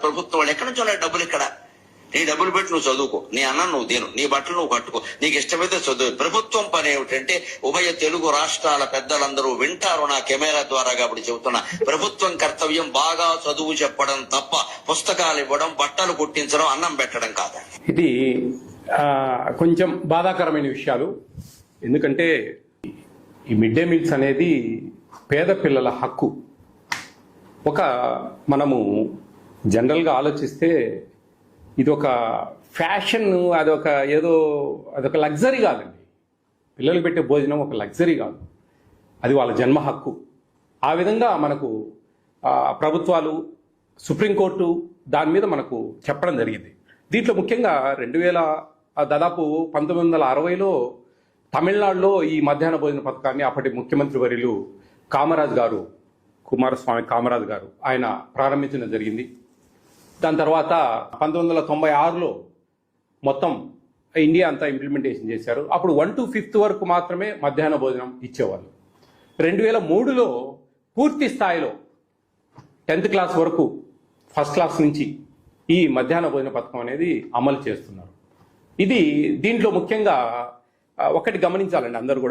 ప్రభుత్వం వాళ్ళు ఎక్కడి నుంచి ఉన్నాయి డబ్బులు? ఇక్కడ నీ డబ్బులు పెట్టి నువ్వు చదువుకో, నీ అన్నం నువ్వు తిను, నీ బట్టలు నువ్వు కట్టుకో, నీకు ఇష్టమైతే చదువు. ప్రభుత్వం పని ఏమిటంటే ఉభయ తెలుగు రాష్ట్రాల పెద్దలందరూ వింటారు నా కెమెరా ద్వారా కాబట్టి చెబుతున్నా, ప్రభుత్వం కర్తవ్యం బాగా చదువు చెప్పడం తప్ప పుస్తకాలు ఇవ్వడం, బట్టలు కుట్టించడం, అన్నం పెట్టడం కాదు. ఇది కొంచెం బాధాకరమైన విషయాలు. ఎందుకంటే ఈ మిడ్ డే మీల్స్ అనేది పేద పిల్లల హక్కు. మనము జనరల్గా ఆలోచిస్తే ఇది ఒక ఫ్యాషన్, అదొక లగ్జరీ కాదండి. పిల్లలు పెట్టే భోజనం ఒక లగ్జరీ కాదు, అది వాళ్ళ జన్మ హక్కు. ఆ విధంగా మనకు ప్రభుత్వాలు, సుప్రీంకోర్టు దాని మీద మనకు చెప్పడం జరిగింది. దీంట్లో ముఖ్యంగా దాదాపు 1960లో తమిళనాడులో ఈ మధ్యాహ్న భోజన పథకాన్ని అప్పటి ముఖ్యమంత్రి వర్యులు కుమారస్వామి కామరాజ్ గారు ఆయన ప్రారంభించడం జరిగింది. దాని తర్వాత 1996లో మొత్తం ఇండియా అంతా ఇంప్లిమెంటేషన్ చేశారు. అప్పుడు 1 to 5th వరకు మాత్రమే మధ్యాహ్న భోజనం ఇచ్చేవాళ్ళు. 2003లో పూర్తి స్థాయిలో 10th క్లాస్ వరకు, ఫస్ట్ క్లాస్ నుంచి ఈ మధ్యాహ్న భోజన పథకం అనేది అమలు చేస్తున్నారు. దీంట్లో ముఖ్యంగా ఒకటి గమనించాలండి అందరూ కూడా.